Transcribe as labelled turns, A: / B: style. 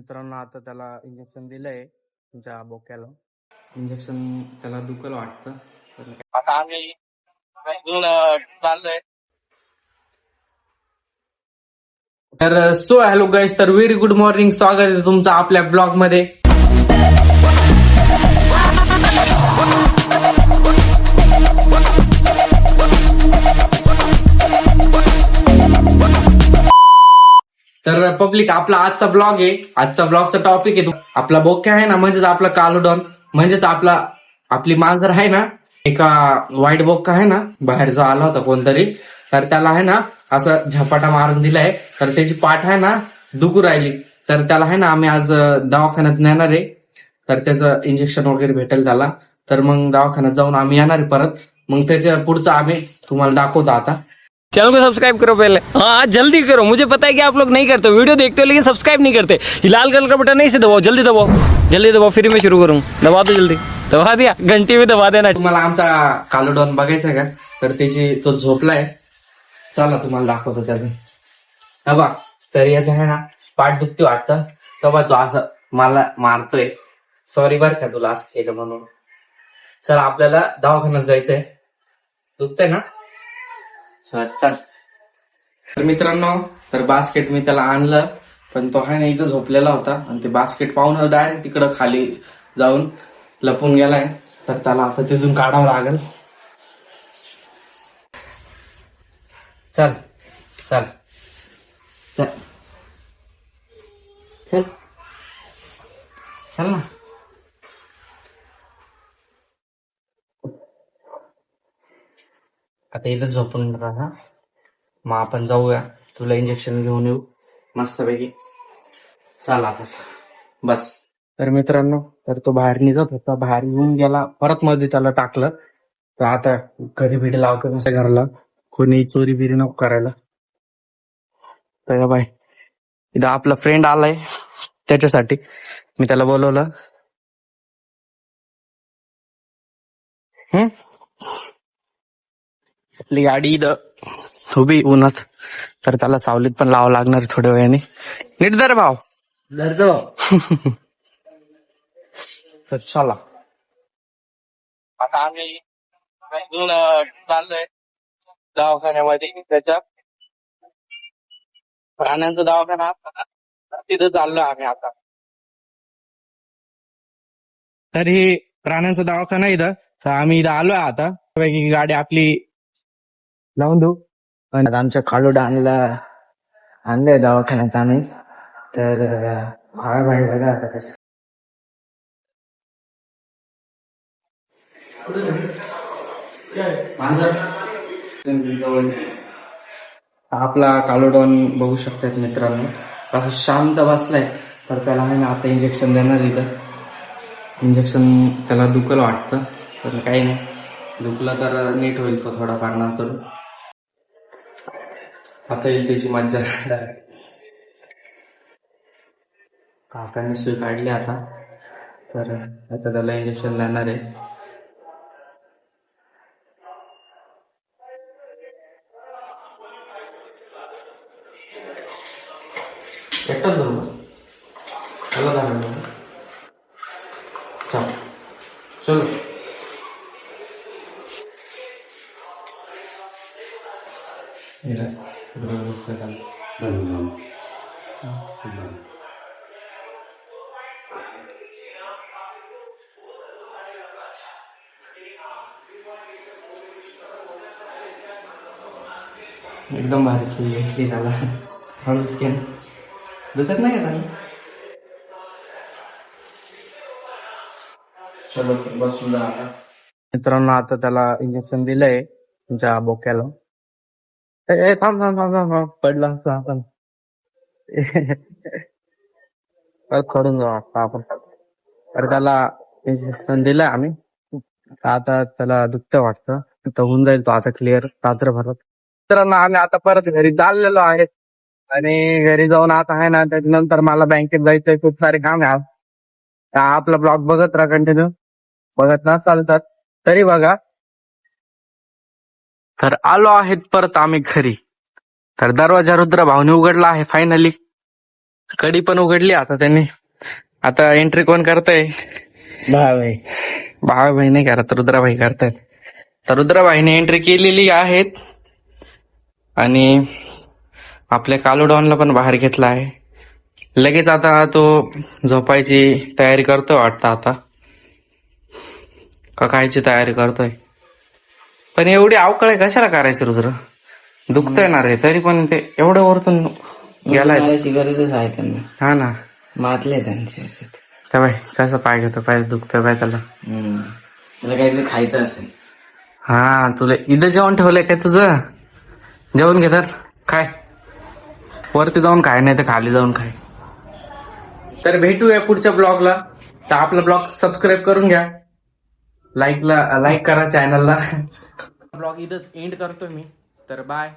A: मित्रांनो आता त्याला इंजेक्शन दिलंय तुमच्या बोक्याला. इंजेक्शन त्याला दुखल वाटतं.
B: आता आम्ही इथून चाललोय.
A: तर सो हॅलो गाईज, तर व्हेरी गुड मॉर्निंग. स्वागत आहे तुमचं आपल्या ब्लॉग मध्ये. तर पब्लिक, आपला आजचा ब्लॉग आहे. आजचा ब्लॉगचा टॉपिक आहे आपला बोक्या आहे ना, म्हणजेच आपला कालोडॉन, म्हणजेच आपली मांजर आहे ना. एका व्हाईट बोक्का आहे ना, बाहेर जो आला होता कोणतरी, तर त्याला आहे ना असं झपाटा मारून दिलाय. तर त्याची पाठ आहे ना दुखू राहिली. तर त्याला आहे ना आम्ही आज दवाखान्यात नेणार आहे. तर त्याचं इंजेक्शन वगैरे भेटेल त्याला. तर मग दवाखान्यात जाऊन आम्ही येणार आहे परत. मग त्याच्या पुढचं आम्ही तुम्हाला दाखवतो आता.
C: चैनल को सब्सक्राइब करो पहले, हाँ जल्दी करो। मुझे पता है कि आप लोग नहीं करते, वीडियो देखते हो लेकिन सब्सक्राइब नहीं करते। ये लाल कलर का बटन नहीं से दबाओ, जल्दी दबाओ, जल्दी दबाओ, फिर मैं शुरू करूँ। दबा दो जल्दी, दबा दिया, घंटी में दबा देना।
A: तुम्हाला आमचा कालोडॉन बघायचा का? तर तो झोपलाय. चला तुम्हाला दाखवतो त्याचं. बघा, तर याचं आहे ना पाठ दुखती वाटतं. तेव्हा तो असं मला मारतोय. सॉरी बर का तुला असं केलं म्हणून. चला आपल्याला दवाखान्यात जायचंय. दुखतंय ना? चल. तर मित्रांनो, तर बास्केट मी त्याला आणलं, पण तो आहे ना इथं झोपलेला होता. आणि ते बास्केट पाहून डायरेक्ट तिकडं खाली जाऊन लपून गेलाय. तर त्याला आता तिथून काढावं लागेल. चल चल चल चल चल ना. आता इथं झोपून राहा. मग आपण जाऊया, तुला इंजेक्शन घेऊन येऊ मस्तपैकी. चला आता बस. तर मित्रांनो, तर तो बाहेर निघत होता, बाहेर येऊन गेला, परत मध्ये त्याला टाकलं. तर आता घरी बिडी लावतो कसं घराला, कोणी चोरी बिरी नको करायला. तर बाय, इथं आपला फ्रेंड आलाय, त्याच्यासाठी मी त्याला बोलवलं. आपली गाडी इथं उभी उन्हात. तर त्याला सावलीत पण लावावं लागणार थोड्या वेळाने. नीट दर भाव धरतो. तर चला.
B: आता आम्ही इथून चाललोय दवाखान्यामध्ये. त्याच्या प्राण्यांचा दवाखाना तिथं चाललोय आम्ही आता.
A: तर हे प्राण्यांचा दवाखाना इथं. तर आम्ही इथं आलोय आता. पैकी गाडी आपली लावून देऊ. पण आमच्या खालूड आणलंय दवाखान्यात आम्ही. तर बाहेर बघा आता कसं. आपला कालोडॉन बघू शकतात मित्रांनो, असं शांत बसलाय. तर त्याला आहे ना आता इंजेक्शन देणार इथं. इंजेक्शन त्याला दुखल वाटतं, पण काही नाही, दुखलं तर नीट होईल तो थोडाफार नंतर. आता येईल त्याची मज्जा. काकांनी सुई काढली आता. तर आता त्याला इंजेक्शन देणार आहे. एकटाच धरू चला चलो एकदम भारी सुई घेतली त्याला. हळूच घे, दुखत नाही का? चलो बसून जा आता. मित्रांनो आता त्याला इंजेक्शन दिलंय तुमच्या बोक्याला. थांब थांब थांब थांब थांब. पडला असं आपण. खडून जाऊ आता आपण. तर त्याला इंजेक्शन दिलंय आम्ही. आता त्याला दुखतं वाटतं. तर होऊन जाईल तो आता क्लिअर रात्रभरात. मित्रांनो आम्ही आता परत घरी चाललेलो आहे. आणि घरी जाऊन आता आहे ना, त्याच्यानंतर मला बँकेत जायचंय. खूप सारे काम आहे आज. आपला ब्लॉग बघत राहा कंटिन्यू. बघत नसाल तर तरी बघा. तर आलो आहेत परत आम्ही घरी. तर दरवाजा रुद्र भाऊने उघडला आहे फायनली. कडी पण उघडली आता त्यांनी. आता एंट्री कोण करताय? भाई नाही करत, रुद्राभाई करतायत. तर रुद्राभाईने एंट्री केलेली आहेत आणि आपल्या कालोडॉनला पण बाहेर घेतला आहे. लगेच आता तो झोपायची तयारी करतोय वाटतं आता, का खायची तयारी करतोय. पण एवढी अवकाळ कशाला करायचं रुद्र? दुखतंय ना रे, तरी पण ते एवढं वरतून गेलाय.
D: गरजच आहे त्यांना,
A: हा ना,
D: मातले त्यांच्या ह्याच्यात.
A: तर बाई कसं पाय घेतो, पाय दुखतोय बाय त्याला.
D: त्याला काहीतरी खायचं असेल.
A: हा, तुला इथं जेवण ठेवलंय काय तुझं? जेवण घेतात, काय वरती जाऊन खाय, नाही तर खाली जाऊन खाय. तर भेटूया पुढच्या ब्लॉगला. तर आपला ब्लॉग सबस्क्राईब करून घ्या, लाईक करा चॅनलला. ब्लॉग इथंच एंड करतो मी. तर बाय.